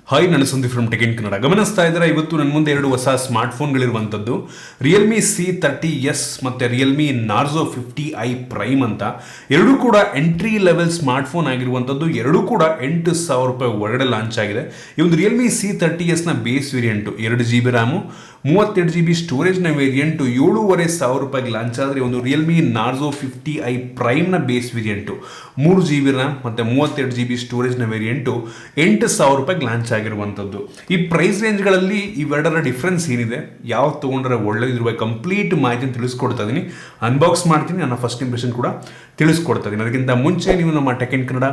Hi, ನಾನು Sandeep from tech in Kannada. ಗಮನಿಸ್ತಾ ಇದ್ದಾರೆ, ಇವತ್ತು ನನ್ನ ಮುಂದೆ ಎರಡು ಹೊಸ ಸ್ಮಾರ್ಟ್ ಫೋನ್ಗಳಿರುವಂಥದ್ದು realme C30s ಮತ್ತು realme Narzo 50i ಪ್ರೈಮ್ ಅಂತ. ಎರಡೂ ಕೂಡ ಎಂಟ್ರಿ ಲೆವೆಲ್ ಸ್ಮಾರ್ಟ್ ಫೋನ್ ಆಗಿರುವಂಥದ್ದು. ಎರಡೂ ಕೂಡ 8,000 ರೂಪಾಯಿ ಒಳಗಡೆ ಲಾಂಚ್ ಆಗಿದೆ. ಈ ಒಂದು realme C30sನ base variant 2GB RAM, 32GB ಸ್ಟೋರೇಜ್ನ ವೇರಿಯಂಟು 7,500 ರೂಪಾಯಿಗೆ ಲಾಂಚ್ ಆದರೆ, ಒಂದು realme Narzo 50i ಪ್ರೈಮ್ನ ಬೇಸ್ ವೇರಿಯಂಟು 3GB ರ್ಯಾಮ್ ಮತ್ತು 32GB ಸ್ಟೋರೇಜ್ನ ವೇರಿಯಂಟು 8,000 ರೂಪಾಯಿಗೆ ಲಾಂಚ್ ಆಗಿರುವಂಥದ್ದು. ಈ ಪ್ರೈಸ್ ರೇಂಜ್ಗಳಲ್ಲಿ ಇವೆರಡರ ಡಿಫ್ರೆನ್ಸ್ ಏನಿದೆ, ಯಾವ ತೊಗೊಂಡ್ರೆ ಒಳ್ಳೆದಿರುವ ಕಂಪ್ಲೀಟ್ ಮಾಹಿತಿನ ತಿಳಿಸ್ಕೊಡ್ತಾ ಇದ್ದೀನಿ, ಅನ್ಬಾಕ್ಸ್ ಮಾಡ್ತೀನಿ, ನನ್ನ ಫಸ್ಟ್ ಇಂಪ್ರೆಷನ್ ಕೂಡ ತಿಳಿಸ್ಕೊಡ್ತಾ ಇದ್ದೀನಿ. ಅದಕ್ಕಿಂತ ಮುಂಚೆ ನೀವು ನಮ್ಮ tech in Kannada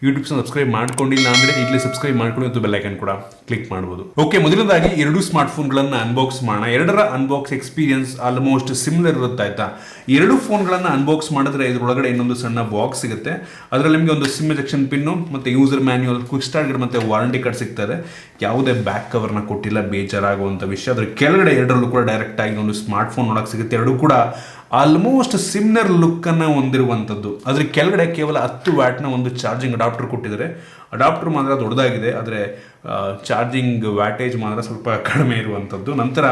YouTube subscribe ಮಾಡ್ಕೊಂಡಿಲ್ಲ ಅಂದರೆ ಈಗಲೇ ಸಬ್ಸ್ಕ್ರೈಬ್ ಮಾಡ್ಕೊಂಡು ಮತ್ತು ಬೆಲ್ ಐಕನ್ ಕೂಡ ಕ್ಲಿಕ್ ಮಾಡ್ಬೋದು. ಓಕೆ, ಮೊದಲನೇದಾಗಿ ಎರಡು ಸ್ಮಾರ್ಟ್ ಫೋನ್ಗಳನ್ನು ಅನ್ಬಾಕ್ಸ್ ಮಾಡೋಣ. ಎರಡರ ಅನ್ಬಾಕ್ಸ್ ಎಕ್ಸ್ಪೀರಿಯನ್ಸ್ ಆಲ್ಮೋಸ್ಟ್ ಸಿಮಿಲರ್ ಇರುತ್ತೆ ಆಯ್ತಾ. ಎರಡು ಫೋನ್ಗಳನ್ನು ಅನ್ಬಾಕ್ಸ್ ಮಾಡಿದ್ರೆ ಇದರೊಳಗಡೆ ಇನ್ನೊಂದು ಸಣ್ಣ ಬಾಕ್ಸ್ ಸಿಗುತ್ತೆ. ಅದರಲ್ಲಿ ನಿಮಗೆ ಒಂದು ಸಿಮ್ ಎಜೆಕ್ಷನ್ ಪಿನ್ನು ಮತ್ತು user manual, quick start guide ಮತ್ತು ವಾರಂಟಿ ಕಾರ್ಡ್ ಸಿಗ್ತದೆ. ಯಾವುದೇ ಬ್ಯಾಕ್ ಕವರ್ನ ಕೊಟ್ಟಿಲ್ಲ, ಬೇಜಾರಾಗುವಂಥ ವಿಷಯ. ಅದರ ಕೆಳಗಡೆ ಎರಡರಲ್ಲೂ ಕೂಡ ಡೈರೆಕ್ಟ್ ಆಗಿ ಒಂದು ಸ್ಮಾರ್ಟ್ ಫೋನ್ ನೋಡಕ್ಕೆ ಸಿಗುತ್ತೆ. ಎರಡು ಕೂಡ ಆಲ್ಮೋಸ್ಟ್ ಸಿಮಿಲರ್ ಲುಕ್ಕನ್ನು ಹೊಂದಿರುವಂಥದ್ದು. ಅದ್ರ ಕೆಳಗಡೆ ಕೇವಲ 10 ವ್ಯಾಟ್ನ ಒಂದು ಚಾರ್ಜಿಂಗ್ ಅಡಾಪ್ಟರ್ ಕೊಟ್ಟಿದ್ದಾರೆ. ಅಡಾಪ್ಟರ್ ಮಾತ್ರ ದೊಡ್ಡದಾಗಿದೆ, ಆದರೆ ಚಾರ್ಜಿಂಗ್ ವ್ಯಾಟೇಜ್ ಮಾತ್ರ ಸ್ವಲ್ಪ ಕಡಿಮೆ ಇರುವಂಥದ್ದು. ನಂತರ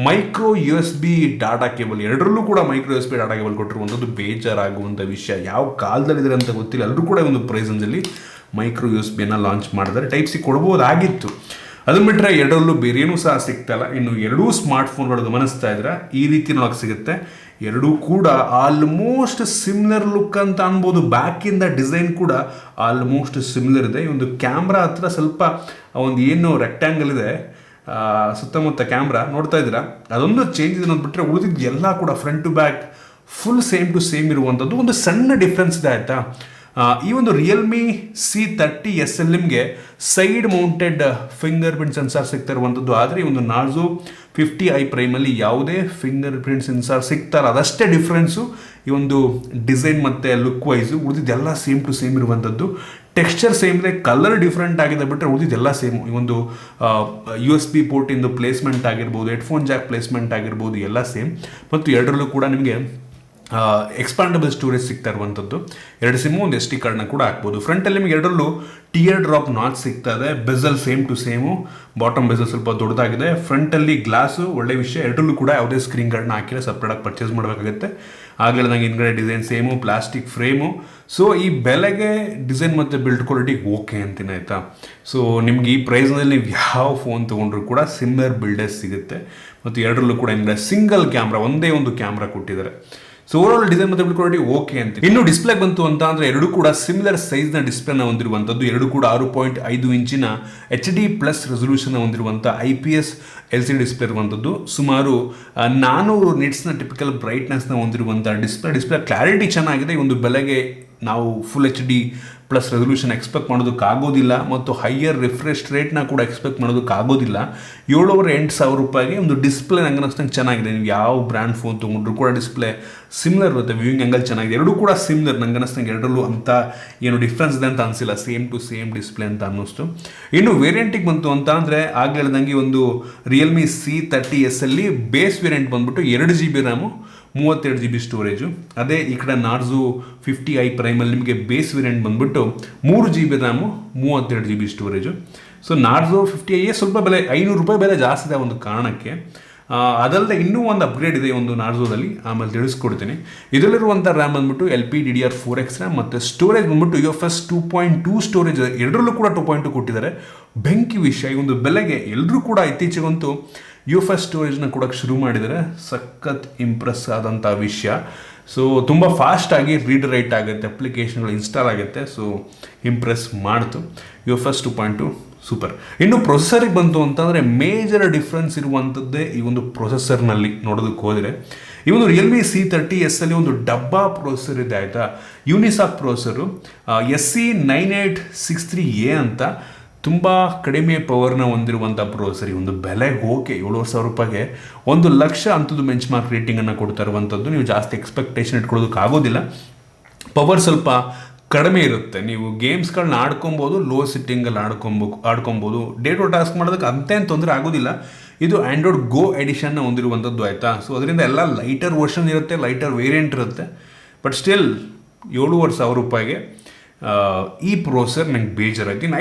ಮೈಕ್ರೋ USB ಡಾಟಾ ಕೇಬಲ್, ಎರಡರಲ್ಲೂ ಕೂಡ ಮೈಕ್ರೋ USB ಡಾಟಾ ಕೇಬಲ್ ಕೊಟ್ಟಿರುವಂಥದ್ದು ಬೇಜಾರಾಗುವಂಥ ವಿಷಯ. ಯಾವ ಕಾಲದಲ್ಲಿದ್ದಾರೆ ಅಂತ ಗೊತ್ತಿಲ್ಲ, ಎಲ್ಲರೂ ಕೂಡ ಒಂದು ಪ್ರೈಸಲ್ಲಿ ಮೈಕ್ರೋ USB ಲಾಂಚ್ ಮಾಡಿದರೆ ಟೈಪ್ ಸಿ ಕೊಡ್ಬೋದಾಗಿತ್ತು. ಅದನ್ನ ಬಿಟ್ಟರೆ ಎರಡರಲ್ಲೂ ಬೇರೇನೂ ಸಹ ಸಿಗ್ತಾಯಿಲ್ಲ. ಇನ್ನು ಎರಡೂ ಸ್ಮಾರ್ಟ್ ಫೋನ್ಗಳು ಗಮನಿಸ್ತಾ ಇದ್ರೆ ಈ ರೀತಿ ನೋಡಕ್ಕೆ ಸಿಗುತ್ತೆ. ಎರಡೂ ಕೂಡ ಆಲ್ಮೋಸ್ಟ್ ಸಿಮಿಲರ್ ಲುಕ್ ಅಂತ ಅನ್ಬೋದು. ಬ್ಯಾಕಿಂದ ಡಿಸೈನ್ ಕೂಡ ಆಲ್ಮೋಸ್ಟ್ ಸಿಮಿಲರ್ ಇದೆ. ಈ ಒಂದು ಕ್ಯಾಮ್ರಾ ಹತ್ರ ಸ್ವಲ್ಪ ಒಂದು ಏನು ರೆಕ್ಟ್ಯಾಂಗಲ್ ಇದೆ ಸುತ್ತಮುತ್ತ ಕ್ಯಾಮ್ರಾ ನೋಡ್ತಾ ಇದ್ದೀರಾ, ಅದೊಂದು ಚೇಂಜ್ ಇದೆ ಅಂದ್ಬಿಟ್ರೆ ಉಳಿದಿದ್ದು ಎಲ್ಲ ಕೂಡ front to back full same to same ಇರುವಂಥದ್ದು. ಒಂದು ಸಣ್ಣ ಡಿಫ್ರೆನ್ಸ್ ಇದೆ ಆಯಿತಾ. ಈ ಒಂದು realme C30s ನಿಮಗೆ side mounted finger print sensor ಸಿಗ್ತಾ ಇರುವಂಥದ್ದು. ಆದರೆ ಈ ಒಂದು Narzo 50i ಪ್ರೈಮಲ್ಲಿ ಯಾವುದೇ ಫಿಂಗರ್ ಪ್ರಿಂಟ್ ಸೆನ್ಸಾರ್ ಸಿಗ್ತಾರೆ, ಅದಷ್ಟೇ ಡಿಫ್ರೆನ್ಸು ಈ ಒಂದು ಡಿಸೈನ್ ಮತ್ತು ಲುಕ್ ವೈಸು. ಉಳಿದಿದ್ದೆಲ್ಲ ಸೇಮ್ ಟು ಸೇಮ್ ಇರುವಂಥದ್ದು. ಟೆಕ್ಸ್ಚರ್ ಸೇಮ್ ಇದೆ, ಕಲರ್ ಡಿಫ್ರೆಂಟ್ ಆಗಿದೆ ಬಿಟ್ಟರೆ ಉಳಿದಿದ್ದೆಲ್ಲ ಸೇಮು. ಈ ಒಂದು USB ಪೋರ್ಟಿಂದು ಪ್ಲೇಸ್ಮೆಂಟ್ ಆಗಿರ್ಬೋದು, ಹೆಡ್ಫೋನ್ ಜಾಕ್ ಪ್ಲೇಸ್ಮೆಂಟ್ ಆಗಿರ್ಬೋದು, ಎಲ್ಲ ಸೇಮ್. ಮತ್ತು ಎರಡರಲ್ಲೂ ಕೂಡ ನಿಮಗೆ ಎಕ್ಸ್ಪಾಂಡಬಲ್ ಸ್ಟೋರೇಜ್ ಸಿಗ್ತಾ ಇರುವಂಥದ್ದು. 2 ಸಿಮ್ಮು, ಒಂದು SD ಕಾರ್ಡ್ನ ಕೂಡ ಹಾಕ್ಬೋದು. ಫ್ರಂಟಲ್ಲಿ ನಿಮಗೆ ಎರಡರಲ್ಲೂ ಟಿಯರ್ ಡ್ರಾಪ್ ನಾಚ್ ಸಿಗ್ತಾ ಇದೆ. ಬೆಸಲ್ ಸೇಮ್ ಟು ಸೇಮು, ಬಾಟಮ್ ಬೆಸಲ್ ಸ್ವಲ್ಪ ದೊಡ್ಡದಾಗಿದೆ. ಫ್ರಂಟಲ್ಲಿ ಗ್ಲಾಸು, ಒಳ್ಳೆ ವಿಷಯ. ಎರಡರಲ್ಲೂ ಕೂಡ ಯಾವುದೇ ಸ್ಕ್ರೀನ್ ಗಾರ್ಡ್ನ ಹಾಕಿಲ್ಲ, ಸಪ್ರೇಟಾಗಿ ಪರ್ಚೇಸ್ ಮಾಡಬೇಕಾಗುತ್ತೆ. ಆಗಲೇ ನಂಗೆ ಹಿಂದ್ಗಡೆ design same, plastic frame. So ಈ ಬೆಲೆಗೆ ಡಿಸೈನ್ ಮತ್ತು ಬಿಲ್ಡ್ ಕ್ವಾಲಿಟಿ ಓಕೆ ಅಂತೀನಿ ಆಯಿತಾ. ಸೊ ನಿಮ್ಗೆ ಈ ಪ್ರೈಸ್ನಲ್ಲಿ ನೀವು ಯಾವ ಫೋನ್ ತೊಗೊಂಡ್ರು ಕೂಡ ಸಿಮಿಲರ್ ಬಿಲ್ಡರ್ಸ್ ಸಿಗುತ್ತೆ. ಮತ್ತು ಎರಡರಲ್ಲೂ ಕೂಡ ಹಿಂದ್ಗಡೆ ಸಿಂಗಲ್ ಕ್ಯಾಮ್ರಾ, ಒಂದೇ ಒಂದು ಕ್ಯಾಮ್ರಾ ಕೊಟ್ಟಿದ್ದಾರೆ. ಸೊ ಓವರಾಲ್ ಡಿಸೈನ್ ಮತ್ತು ಬಿಲ್ಡ್ ಕ್ವಾಲಿಟಿ ಓಕೆ ಅಂತ. ಇನ್ನು ಡಿಸ್ಪ್ಲೇ ಬಂತು ಅಂತ ಅಂದರೆ ಎರಡೂ ಕೂಡ ಸಿಮಿಲರ್ ಸೈಜ್ನ ಡಿಸ್ಪ್ಲೇನ ಹೊಂದಿರುವಂಥದ್ದು. ಎರಡೂ ಕೂಡ 6.5 ಇಂಚಿನ HD+ ರೆಸೊಲ್ಯೂಷನ್ ಹೊಂದಿರುವಂಥ IPS LCD ಡಿಸ್ಪ್ಲೇ ಇರುವಂಥದ್ದು. ಸುಮಾರು 400 ನಿಟ್ಸ್ನ ಟಿಪಿಕಲ್ ಬ್ರೈಟ್ನೆಸ್ನ ಹೊಂದಿರುವಂಥ ಡಿಸ್ಪ್ಲೇ ಕ್ಲಾರಿಟಿ ಚೆನ್ನಾಗಿದೆ. ಈ ಒಂದು ಬೆಲೆಗೆ ನಾವು ಫುಲ್ HD+ ರೆಸೊಲ್ಯೂಷನ್ ಎಕ್ಸ್ಪೆಕ್ಟ್ ಮಾಡೋದಕ್ಕಾಗೋದಿಲ್ಲ, ಮತ್ತು ಹೈಯರ್ ರಿಫ್ರೆಶ್ ರೇಟ್ನ ಕೂಡ ಎಕ್ಸ್ಪೆಕ್ಟ್ ಮಾಡೋದಕ್ಕಾಗೋದಿಲ್ಲ. 7,800 ರೂಪಾಯಿಗೆ ಒಂದು ಡಿಸ್ಪ್ಲೇ ನಂಗೆ ಅನ್ನಿಸ್ತಂಗೆ ಚೆನ್ನಾಗಿದೆ. ನೀವು ಯಾವ ಬ್ರ್ಯಾಂಡ್ ಫೋನ್ ತೊಗೊಂಡ್ರು ಕೂಡ ಡಿಸ್ಪ್ಲೇ ಸಿಮಿಲರ್ ಇರುತ್ತೆ, ವ್ಯೂಯಿಂಗ್ ಆ್ಯಂಗಲ್ ಚೆನ್ನಾಗಿದೆ. ಎರಡೂ ಕೂಡ ಸಿಮಿಲರ್ ನಂಗೆ ಅನ್ನಿಸ್ತಂಗೆ. ಎರಡರಲ್ಲೂ ಅಂತ ಏನು ಡಿಫ್ರೆನ್ಸ್ ಇದೆ ಅಂತ ಅನಿಸಿಲ್ಲ, ಸೇಮ್ ಟು ಸೇಮ್ ಡಿಸ್ಪ್ಲೇ ಅಂತ ಅನ್ನಿಸ್ತು. ಇನ್ನು ವೇರಿಯಂಟಿಗೆ ಬಂತು ಅಂತ ಅಂದರೆ ಆಗಲೇ ಹೇಳ್ದಂಗೆ ಒಂದು realme C30s ಬೇಸ್ ವೇರಿಯಂಟ್ ಬಂದ್ಬಿಟ್ಟು 2GB ರ್ಯಾಮು, 32GB ಸ್ಟೋರೇಜು. ಅದೇ ಈ ಕಡೆ Narzo 50i ಪ್ರೈಮಲ್ಲಿ ನಿಮಗೆ ಬೇಸ್ ವೇರಿಯಂಟ್ ಬಂದ್ಬಿಟ್ಟು 3GB RAM, 32GB storage. So Narzo 50i ಸ್ವಲ್ಪ ಬೆಲೆ 500 ರೂಪಾಯಿ ಬೆಲೆ ಜಾಸ್ತಿ ಇದೆ ಒಂದು ಕಾರಣಕ್ಕೆ. ಅದಲ್ಲದೆ ಇನ್ನೂ ಒಂದು ಅಪ್ಗ್ರೇಡ್ ಇದೆ ಒಂದು Narzoದಲ್ಲಿ, ಆಮೇಲೆ ತಿಳಿಸ್ಕೊಡ್ತೀನಿ. ಇದರಲ್ಲಿರುವಂಥ ರ್ಯಾಮ್ ಬಂದ್ಬಿಟ್ಟು LPDDR4X ರ್ಯಾಮ್ ಮತ್ತು ಸ್ಟೋರೇಜ್ ಬಂದ್ಬಿಟ್ಟು UFS 2.2 ಸ್ಟೋರೇಜ್. ಎರಡರಲ್ಲೂ ಕೂಡ 2.2 ಕೊಟ್ಟಿದ್ದಾರೆ. ಬೆಂಕಿ ವಿಷಯ, ಈ ಒಂದು ಬೆಲೆಗೆ ಎಲ್ಲರೂ ಕೂಡ ಇತ್ತೀಚೆಗಂತೂ UFS ಸ್ಟೋರೇಜ್ನ ಕೊಡೋಕ್ಕೆ ಶುರು ಮಾಡಿದರೆ ಸಖತ್ ಇಂಪ್ರೆಸ್ ಆದಂಥ ವಿಷಯ. ಸೊ ತುಂಬ ಫಾಸ್ಟಾಗಿ ರೀಡ್ ರೈಟ್ ಆಗುತ್ತೆ, ಅಪ್ಲಿಕೇಶನ್ಗಳು ಇನ್ಸ್ಟಾಲ್ ಆಗುತ್ತೆ. ಸೊ ಇಂಪ್ರೆಸ್ ಮಾಡ್ತು. UFS 2.2 super. ಇನ್ನು ಪ್ರೊಸೆಸರಿಗೆ ಬಂತು ಅಂತಂದರೆ ಮೇಜರ್ ಡಿಫ್ರೆನ್ಸ್ ಇರುವಂಥದ್ದೇ ಈ ಒಂದು ಪ್ರೊಸೆಸರ್ನಲ್ಲಿ ನೋಡೋದಕ್ಕೆ ಹೋದರೆ. ಈ ಒಂದು realme C30s ಒಂದು ಡಬ್ಬಾ ಪ್ರೊಸೆಸರ್ ಇದೆ ಆಯಿತಾ. ಯೂನಿಸಾಕ್ ಪ್ರೊಸೆಸರು SC9863A ಅಂತ ತುಂಬ ಕಡಿಮೆ ಪವರ್ನ ಹೊಂದಿರುವಂಥ ಪ್ರೊಸೆಸರ್. ಈ ಒಂದು ಬೆಲೆಗೆ ಓಕೆ, 7,500 ರೂಪಾಯಿಗೆ 1,00,000 ಅಂಥದ್ದು ಬೆಂಚ್ ಮಾರ್ಕ್ ರೇಟಿಂಗನ್ನು ಕೊಡ್ತಾ ಇರುವಂಥದ್ದು. ನೀವು ಜಾಸ್ತಿ ಎಕ್ಸ್ಪೆಕ್ಟೇಷನ್ ಇಟ್ಕೊಳ್ಳೋದಕ್ಕಾಗೋದಿಲ್ಲ. ಪವರ್ ಸ್ವಲ್ಪ ಕಡಿಮೆ ಇರುತ್ತೆ. ನೀವು ಗೇಮ್ಸ್ಗಳನ್ನ ಆಡ್ಕೊಬೋದು, ಲೋ ಸಿಟ್ಟಿಂಗಲ್ಲಿ ಆಡ್ಕೊಬೋದು. ಡೇ ಟು ಟಾಸ್ಕ್ ಮಾಡೋದಕ್ಕೆ ಅಂತೇನು ತೊಂದರೆ ಆಗೋದಿಲ್ಲ. ಇದು ಆ್ಯಂಡ್ರಾಯ್ಡ್ ಗೋ ಎಡಿಷನ್ನ ಹೊಂದಿರುವಂಥದ್ದು ಆಯಿತಾ. ಸೊ ಅದರಿಂದ ಎಲ್ಲ ಲೈಟರ್ ವರ್ಷನ್ ಇರುತ್ತೆ, ಲೈಟರ್ ವೇರಿಯಂಟ್ ಇರುತ್ತೆ. ಬಟ್ ಸ್ಟಿಲ್ 7,500 ರೂಪಾಯಿಗೆ ಈ ಪ್ರೊಸೆಸರ್ ನಂಗೆ ಬೇಜಾರಾಯ್ತು. ಇನ್ನು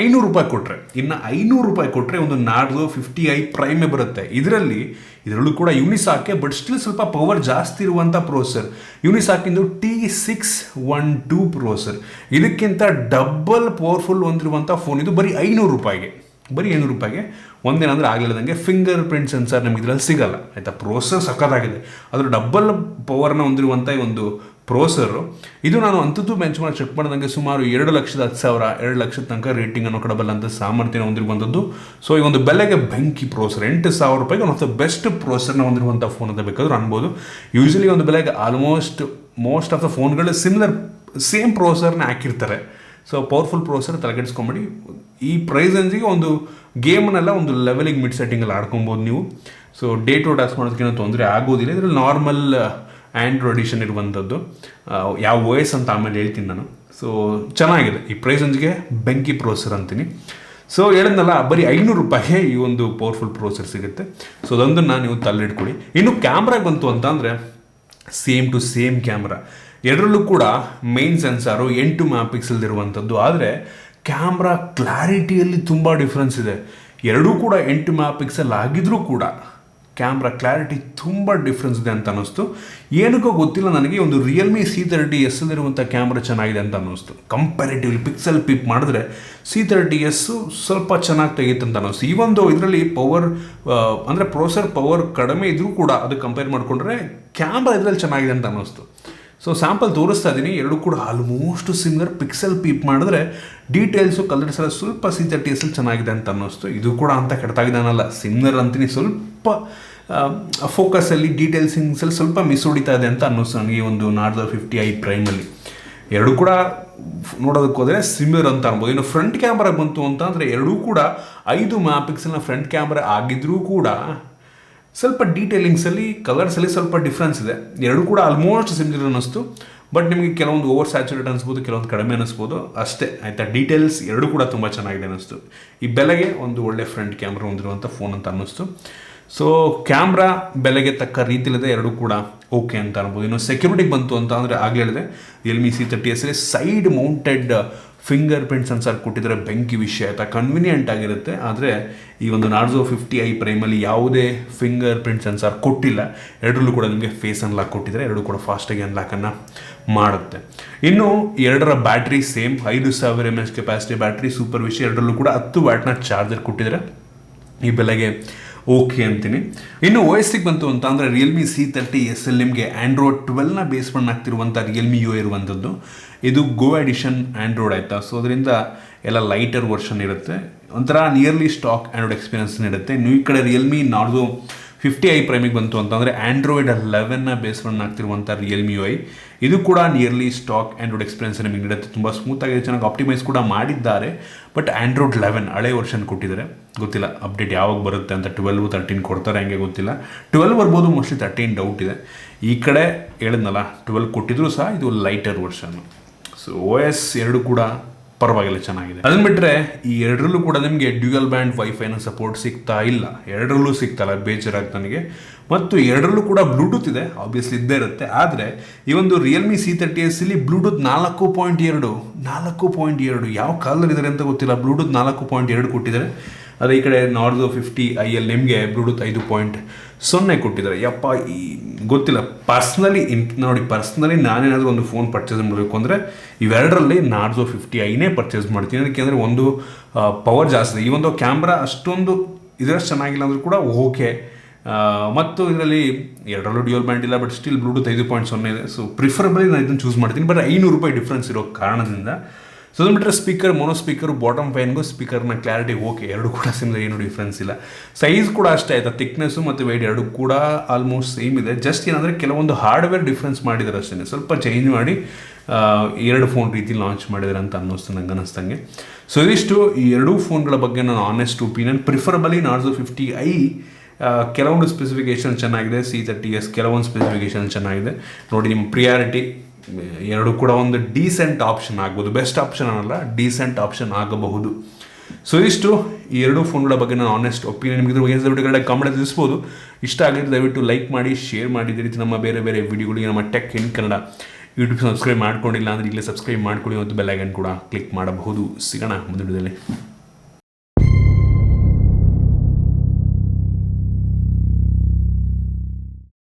₹500 ಕೊಟ್ಟರೆ ಒಂದು ನಾರ್ಜೋ 50i ಪ್ರೈಮೇ ಬರುತ್ತೆ. ಇದರಲ್ಲೂ ಕೂಡ ಯೂನಿಸಾಕೆ, ಬಟ್ ಸ್ಟಿಲ್ ಸ್ವಲ್ಪ ಪವರ್ ಜಾಸ್ತಿ ಇರುವಂಥ ಪ್ರೊಸೆಸರ್. ಯೂನಿಸಾಕಿಂದು T612 ಪ್ರೊಸೆಸರ್, ಇದಕ್ಕಿಂತ ಡಬಲ್ ಪವರ್ಫುಲ್ ಹೊಂದಿರುವಂಥ ಫೋನ್ ಇದು. ಬರೀ ₹500 ಒಂದೇನಂದ್ರೆ ಆಗಲಿಲ್ಲದಂಗೆ ಫಿಂಗರ್ ಪ್ರಿಂಟ್ ಸೆನ್ಸರ್ ನಮ್ಗೆ ಇದರಲ್ಲಿ ಸಿಗಲ್ಲ ಆಯಿತಾ. ಪ್ರೋಸೆಸರ್ ಸಖತ್ತಾಗಿದೆ, ಅದರ ಡಬಲ್ ಪವರ್ನ ಹೊಂದಿರುವಂಥ ಒಂದು ಪ್ರೋಸೆಸರು ಇದು. ನಾನು ಅಂಥದ್ದು ಬೆಂಚ್ ಮಾಡಿ ಚೆಕ್ ಮಾಡಿದಂಗೆ ಸುಮಾರು 2,10,000 2 ಲಕ್ಷದ ತನಕ ರೇಟಿಂಗ್ ಅನ್ನೋ ಕೊಡಬಲ್ಲಂಥ ಸಾಮರ್ಥ್ಯನ ಹೊಂದಿರುವಂಥದ್ದು. ಸೊ ಈ ಒಂದು ಬೆಲೆಗೆ ಬೆಂಕಿ processor, ₹8,000 one of the best ಪ್ರೋಸೆಸರ್ನ ಹೊಂದಿರುವಂಥ ಫೋನ್ ಅಂತ ಬೇಕಾದ್ರೂ ಅನ್ಬೋದು. ಯೂಶಲಿ ಒಂದು ಬೆಲೆಗೆ ಮೋಸ್ಟ್ ಆಫ್ ದ ಫೋನ್ಗಳು ಸೇಮ್ ಪ್ರೋಸೆಸರ್ನ ಹಾಕಿರ್ತಾರೆ. ಸೊ ಪವರ್ಫುಲ್ ಪ್ರೋಸೆಸರ್ ತಲೆಗೆಡಿಸ್ಕೊಂಬಿಡಿ. ಈ ಪ್ರೈಸ್ ರೇಂಜಿಗೆ ಒಂದು ಗೇಮ್ನೆಲ್ಲ ಒಂದು ಲೆವೆಲಿಗೆ ಮಿಡ್ ಸೆಟ್ಟಿಂಗಲ್ಲಿ ಆಡ್ಕೊಬೋದು ನೀವು. ಸೊ ಡೇ ಟು ಟಾಸ್ಕ್ ಮಾಡೋದಕ್ಕೇನೋ ತೊಂದರೆ ಆಗೋದಿಲ್ಲ. ಇದರಲ್ಲಿ ನಾರ್ಮಲ್ ಆ್ಯಂಡ್ರಾಯ್ಡ್ ಎಡಿಷನ್ ಇರುವಂಥದ್ದು, ಯಾವ OS ಅಂತ ಆಮೇಲೆ ಹೇಳ್ತೀನಿ ನಾನು. ಸೊ ಚೆನ್ನಾಗಿದೆ, ಈ ಪ್ರೈಸ್ ರೇಂಜ್ಗೆ ಬೆಂಕಿ ಪ್ರೋಸೆಸರ್ ಅಂತೀನಿ. ಸೊ ಹೇಳಿದ್ನಲ್ಲ, ಬರೀ ₹500 ಈ ಒಂದು ಪವರ್ಫುಲ್ ಪ್ರೋಸೆಸರ್ ಸಿಗುತ್ತೆ. ಸೊ ಅದೊಂದನ್ನು ನೀವು ತಲೆಯಿಟ್ಕೊಳ್ಳಿ. ಇನ್ನು ಕ್ಯಾಮ್ರಾಗೆ ಬಂತು ಅಂತ ಅಂದರೆ ಸೇಮ್ ಟು ಸೇಮ್ ಕ್ಯಾಮ್ರಾ. ಎರಡರಲ್ಲೂ ಕೂಡ ಮೇನ್ ಸೆನ್ಸಾರು 8 MP ಇರುವಂಥದ್ದು. ಆದರೆ ಕ್ಯಾಮ್ರಾ ಕ್ಲಾರಿಟಿಯಲ್ಲಿ ತುಂಬ ಡಿಫ್ರೆನ್ಸ್ ಇದೆ. ಎರಡೂ ಕೂಡ 8 MP ಆಗಿದ್ರೂ ಕೂಡ ಕ್ಯಾಮ್ರಾ ಕ್ಲಾರಿಟಿ ತುಂಬ ಡಿಫ್ರೆನ್ಸ್ ಇದೆ ಅಂತ ಅನ್ನಿಸ್ತು. ಏನಕ್ಕೋ ಗೊತ್ತಿಲ್ಲ ನನಗೆ, ಒಂದು ರಿಯಲ್ಮಿ C30s ಇರುವಂಥ ಕ್ಯಾಮ್ರಾ ಚೆನ್ನಾಗಿದೆ ಅಂತ ಅನ್ನಿಸ್ತು. ಕಂಪ್ಯಾರಿಟಿವ್ಲಿ ಪಿಕ್ಸೆಲ್ ಪಿಪ್ ಮಾಡಿದ್ರೆ C30s ಸ್ವಲ್ಪ ಚೆನ್ನಾಗಿ ತೆಗೀತು ಅಂತ ಅನ್ನಿಸ್ತು. ಈ ಒಂದು ಇದರಲ್ಲಿ ಪವರ್ ಅಂದರೆ ಪ್ರೊಸೆಸರ್ ಪವರ್ ಕಡಿಮೆ ಇದ್ರೂ ಕೂಡ ಅದು ಕಂಪೇರ್ ಮಾಡಿಕೊಂಡ್ರೆ ಕ್ಯಾಮ್ರಾ ಇದರಲ್ಲಿ ಚೆನ್ನಾಗಿದೆ ಅಂತ ಅನ್ನಿಸ್ತು. ಸೊ ಸ್ಯಾಂಪಲ್ ತೋರಿಸ್ತಾ ಇದ್ದೀನಿ, ಎರಡು ಕೂಡ ಆಲ್ಮೋಸ್ಟ್ ಸಿಮಿಲರ್. ಪಿಕ್ಸೆಲ್ ಪೀಪ್ ಮಾಡಿದ್ರೆ ಡೀಟೇಲ್ಸು ಕಲರ್ಸ್ ಎಲ್ಲ ಸ್ವಲ್ಪ C30s ಚೆನ್ನಾಗಿದೆ ಅಂತ ಅನ್ನಿಸ್ತು. ಇದು ಕೂಡ ಅಂತ ಕೆಟ್ಟಾಗಿದ್ದಾನಲ್ಲ, ಸಿಮಿಲರ್ ಅಂತೀನಿ. ಸ್ವಲ್ಪ ಫೋಕಸಲ್ಲಿ ಡೀಟೇಲ್ಸಿಂಗ್ಸಲ್ಲಿ ಸ್ವಲ್ಪ ಮಿಸ್ ಹೊಡಿತಾ ಇದೆ ಅಂತ ಅನ್ನಿಸ್ತು ನನಗೆ ಈ ಒಂದು ನಾರ್ಜೋ 50i ಪ್ರೈಮಲ್ಲಿ. ಎರಡು ಕೂಡ ನೋಡೋದಕ್ಕೆ ಹೋದರೆ ಸಿಮಿಲರ್ ಅಂತ ಅನ್ಬೋದು. ಇನ್ನು ಫ್ರಂಟ್ ಕ್ಯಾಮ್ರಾ ಬಂತು ಅಂತ ಅಂದರೆ ಎರಡೂ ಕೂಡ 5 MP ಫ್ರಂಟ್ ಕ್ಯಾಮ್ರಾ ಆಗಿದ್ರೂ ಕೂಡ ಸ್ವಲ್ಪ ಡೀಟೇಲಿಂಗ್ಸಲ್ಲಿ ಕಲರ್ಸಲ್ಲಿ ಸ್ವಲ್ಪ ಡಿಫ್ರೆನ್ಸ್ ಇದೆ. ಎರಡು ಕೂಡ ಆಲ್ಮೋಸ್ಟ್ ಸಿಮಿಲರ್ ಅನ್ನಿಸ್ತು. ಬಟ್ ನಿಮಗೆ ಕೆಲವೊಂದು ಓವರ್ ಸ್ಯಾಚುರೇಟ್ ಅನಿಸ್ಬೋದು, ಕೆಲವೊಂದು ಕಡಿಮೆ ಅನ್ನಿಸ್ಬೋದು ಅಷ್ಟೇ ಆಯಿತಾ. ಡೀಟೇಲ್ಸ್ ಎರಡು ಕೂಡ ತುಂಬ ಚೆನ್ನಾಗಿದೆ ಅನ್ನಿಸ್ತು. ಈ ಬೆಲೆಗೆ ಒಂದು ಒಳ್ಳೆ ಫ್ರಂಟ್ ಕ್ಯಾಮ್ರಾ ಹೊಂದಿರುವಂಥ ಫೋನ್ ಅಂತ ಅನ್ನಿಸ್ತು. ಸೊ ಕ್ಯಾಮ್ರಾ ಬೆಲೆಗೆ ತಕ್ಕ ರೀತಿಲಿದೆ, ಎರಡೂ ಕೂಡ ಓಕೆ ಅಂತ ಅನ್ಬೋದು. ಇನ್ನು ಸೆಕ್ಯೂರಿಟಿಗೆ ಬಂತು ಅಂತ ಅಂದರೆ ಆಗಲೇ ಹೇಳಿದೆ, Realme C30s side mounted finger print sensor ಕೊಟ್ಟಿದ್ದಾರೆ. ಬೆಂಕಿ ವಿಷಯ ಆಯಿತಾ, ಕನ್ವಿನಿಯೆಂಟ್ ಆಗಿರುತ್ತೆ. ಆದರೆ ಈ ಒಂದು ನಾರ್ಜೋ 50i ಪ್ರೈಮಲ್ಲಿ ಯಾವುದೇ ಫಿಂಗರ್ ಪ್ರಿಂಟ್ ಸೆನ್ಸರ್ ಕೊಟ್ಟಿಲ್ಲ. ಎರಡರಲ್ಲೂ ಕೂಡ ನಿಮಗೆ ಫೇಸ್ ಅನ್ಲಾಕ್ ಕೊಟ್ಟಿದ್ದಾರೆ. ಎರಡೂ ಕೂಡ ಫಾಸ್ಟಾಗಿ ಅನ್ಲಾಕನ್ನು ಮಾಡುತ್ತೆ. ಇನ್ನು ಎರಡರ battery same, 5000 mAh capacity battery, super ವಿಷಯ. ಎರಡರಲ್ಲೂ ಕೂಡ 10 ವ್ಯಾಟ್ನ ಚಾರ್ಜರ್ ಕೊಟ್ಟಿದ್ದಾರೆ. ಈ ಬೆಲೆಗೆ ಓಕೆ ಅಂತೀನಿ. ಇನ್ನು OSಗೆ ಬಂತು ಅಂತ ಅಂದರೆ ರಿಯಲ್ಮಿ C30s ನಿಮಗೆ ಆ್ಯಂಡ್ರಾಯ್ಡ್ 12ನ ಬೇಸ್ ಆಗ್ತಿರುವಂಥ ರಿಯಲ್ಮಿ UI ಇರುವಂಥದ್ದು. ಇದು ಗೋ ಎಡಿಷನ್ ಆ್ಯಂಡ್ರಾಯ್ಡ್ ಆಯಿತಾ. ಸೊ ಅದರಿಂದ ಎಲ್ಲ ಲೈಟರ್ ವರ್ಷನ್ ಇರುತ್ತೆ, ಒಂಥರ ನಿಯರ್ಲಿ ಸ್ಟಾಕ್ ಆ್ಯಂಡ್ರಾಯ್ಡ್ ಎಕ್ಸ್ಪೀರಿಯನ್ಸ್ ಇರುತ್ತೆ. ನೀವು ಈ ಕಡೆ ರಿಯಲ್ಮಿ ನಾರ್ಜೋ 50i ಪ್ರೈಮಿಗೆ ಬಂತು ಅಂತಂದರೆ ಆ್ಯಂಡ್ರಾಯ್ಡ್ 11ನ ಬೇಸ್ ಆಗ್ತಿರುವಂಥ ರಿಯಲ್ಮಿ UI. ಇದು ಕೂಡ ನಿಯರ್ಲಿ ಸ್ಟಾಕ್ ಆ್ಯಂಡ್ರಾಯ್ಡ್ ಎಕ್ಸ್ಪೀರಿಯನ್ಸ್ ನಿಮಗೆ ನೀಡುತ್ತೆ. ತುಂಬ ಸ್ಮೂತಾಗಿದೆ, ಚೆನ್ನಾಗಿ ಆಪ್ಟಿಮೈಸ್ ಕೂಡ ಮಾಡಿದ್ದಾರೆ. ಬಟ್ ಆ್ಯಂಡ್ರಾಯ್ಡ್ 11 ಹಳೆ ವರ್ಷನ್ ಕೊಟ್ಟಿದ್ದಾರೆ. ಗೊತ್ತಿಲ್ಲ ಅಪ್ಡೇಟ್ ಯಾವಾಗ ಬರುತ್ತೆ ಅಂತ. 12, 13 ಕೊಡ್ತಾರೆ, ಹಂಗೆ ಗೊತ್ತಿಲ್ಲ. 12 ಬರ್ಬೋದು, ಮೋಸ್ಟ್ಲಿ 13 ಡೌಟ್ ಇದೆ. ಈ ಕಡೆ ಹೇಳಿದ್ನಲ್ಲ 12 ಕೊಟ್ಟಿದ್ರು ಸಹ ಇದು ಲೈಟರ್ ವರ್ಷನ್ನು. ಸೊ OS ಎರಡು ಕೂಡ ಪರವಾಗಿಲ್ಲ, ಚೆನ್ನಾಗಿದೆ. ಅದನ್ನು ಬಿಟ್ಟರೆ ಈ ಎರಡರಲ್ಲೂ ಕೂಡ ನಿಮಗೆ ಡ್ಯೂಯಲ್ ಬ್ಯಾಂಡ್ ವೈಫೈನ ಸಪೋರ್ಟ್ ಸಿಗ್ತಾ ಇಲ್ಲ. ಎರಡರಲ್ಲೂ ಸಿಗ್ತಲ್ಲ, ಬೇಜಾರಾಗ್ತದೆ ನನಗೆ. ಮತ್ತು ಎರಡರಲ್ಲೂ ಕೂಡ ಬ್ಲೂಟೂತ್ ಇದೆ, ಆಬ್ವಿಯಸ್ಲಿ ಇದ್ದೇ ಇರುತ್ತೆ. ಆದರೆ ಈ ಒಂದು ರಿಯಲ್ಮಿ C30s ಇಲ್ಲಿ ಬ್ಲೂಟೂತ್ 4.2 ಯಾವ ಕಾಲದಲ್ಲಿದ್ದಾರೆ ಅಂತ ಗೊತ್ತಿಲ್ಲ. ಬ್ಲೂಟೂತ್ 4.2 ಕೊಟ್ಟಿದ್ದಾರೆ. ಅದೇ ಈ ಕಡೆ ನಾರ್ಜೋ 50i ನಿಮಗೆ ಬ್ಲೂಟೂತ್ 5.0 ಕೊಟ್ಟಿದ್ದಾರೆ. ಯಪ್ಪ, ಈ ಗೊತ್ತಿಲ್ಲ. ಪರ್ಸ್ನಲಿ ನಾನೇನಾದರೂ ಒಂದು ಫೋನ್ ಪರ್ಚೇಸ್ ಮಾಡಬೇಕು ಅಂದರೆ ಇವೆರಡರಲ್ಲಿ ನಾರ್ಜೋ 50iನೇ ಪರ್ಚೇಸ್ ಮಾಡ್ತೀನಿ. ಅದಕ್ಕೆ ಅಂದರೆ ಒಂದು ಪವರ್ ಜಾಸ್ತಿ ಇದೆ. ಈ ಒಂದು ಕ್ಯಾಮ್ರಾ ಅಷ್ಟೊಂದು ಇದರಷ್ಟು ಚೆನ್ನಾಗಿಲ್ಲ ಅಂದರೂ ಕೂಡ ಓಕೆ. ಮತ್ತು ಇದರಲ್ಲಿ ಎರಡರಲ್ಲೂ ಡ್ಯೂಯಲ್ ಬ್ಯಾಂಡ್ ಇಲ್ಲ, ಬಟ್ ಸ್ಟಿಲ್ ಬ್ಲೂಟೂತ್ 5.0 ಇದೆ. ಸೊ ಪ್ರಿಫರಬಲಿ ನಾನು ಇದನ್ನು ಚೂಸ್ ಮಾಡ್ತೀನಿ. ಬಟ್ ₹500 ಡಿಫ್ರೆನ್ಸ್ ಇರೋ ಕಾರಣದಿಂದ. ಸೊ ಅದನ್ನು ಬಿಟ್ಟರೆ ಸ್ಪೀಕರ್, ಮೊನೋ ಸ್ಪೀಕರು, ಬಾಟಮ್ ಫೈನ್ಗೂ ಸ್ಪೀಕರ್ನ ಕ್ಲಾರಿಟಿ ಓಕೆ, ಎರಡು ಕೂಡ ಸಿಮಿಲರ್, ಏನೂ ಡಿಫ್ರೆನ್ಸ್ ಇಲ್ಲ. ಸೈಜ್ ಕೂಡ ಅಷ್ಟೇ ಆಯಿತಾ. ಥಿಕ್ನೆಸ್ಸು ಮತ್ತು ವೆಯ್ಟ್ ಎರಡು ಕೂಡ ಆಲ್ಮೋಸ್ಟ್ ಸೇಮ್ ಇದೆ. ಜಸ್ಟ್ ಏನಂದರೆ ಕೆಲವೊಂದು ಹಾರ್ಡ್ವೇರ್ ಡಿಫ್ರೆನ್ಸ್ ಮಾಡಿದ್ದಾರೆ ಅಷ್ಟೇ, ಸ್ವಲ್ಪ ಚೇಂಜ್ ಮಾಡಿ ಎರಡು ಫೋನ್ ರೀತಿ ಲಾಂಚ್ ಮಾಡಿದ್ದಾರೆ ಅಂತ ಅನ್ನಿಸ್ತು ನಂಗೆ ಅನ್ನಿಸ್ತಂಗೆ. ಸೊ ಇದಿಷ್ಟು ಈ ಎರಡೂ ಫೋನ್ಗಳ ಬಗ್ಗೆ ನಾನು honest opinion. Preferably Narzo 50i ಕೆಲವೊಂದು ಸ್ಪೆಸಿಫಿಕೇಷನ್ ಚೆನ್ನಾಗಿದೆ, C30s ಕೆಲವೊಂದು ಸ್ಪೆಸಿಫಿಕೇಷನ್ ಚೆನ್ನಾಗಿದೆ. ನೋಡಿ, ನಿಮ್ಮ ಪ್ರಿಯಾರಿಟಿ ಎರಡು ಕೂಡ ಒಂದು ಡೀಸೆಂಟ್ ಆಪ್ಷನ್ ಆಗ್ಬೋದು. ಬೆಸ್ಟ್ ಆಪ್ಷನ್ ಅನ್ನಲ್ಲ, ಡೀಸೆಂಟ್ ಆಪ್ಷನ್ ಆಗಬಹುದು. ಸೊ ಇಷ್ಟು ಈ ಎರಡೂ ಫೋನ್ಗಳ ಬಗ್ಗೆ ನಾನು ಆನೆಸ್ಟ್ ಒಪಿನಿಯನ್. ನಿಮಗೆ ಇದ್ರ ಬಗ್ಗೆ ಕಾಮೆಂಟ್ ತಿಳಿಸ್ಬೋದು. ಇಷ್ಟ ಆಗಿದ್ರೆ ದಯವಿಟ್ಟು ಲೈಕ್ ಮಾಡಿ, ಶೇರ್ ಮಾಡಿ. ಇದೇ ರೀತಿ ನಮ್ಮ ಬೇರೆ ಬೇರೆ ವಿಡಿಯೋಗಳಿಗೆ ನಮ್ಮ tech in Kannada YouTube subscribe ಮಾಡ್ಕೊಂಡಿಲ್ಲ ಅಂದರೆ ಈಗಲೇ ಸಬ್ಸ್ಕ್ರೈಬ್ ಮಾಡ್ಕೊಳ್ಳಿ ಮತ್ತು ಬೆಲ್ ಐಕನ್ ಕೂಡ ಕ್ಲಿಕ್ ಮಾಡಬಹುದು. ಸಿಗೋಣ ಮುಂದಿನ ವಿಡಿಯೋದಲ್ಲಿ.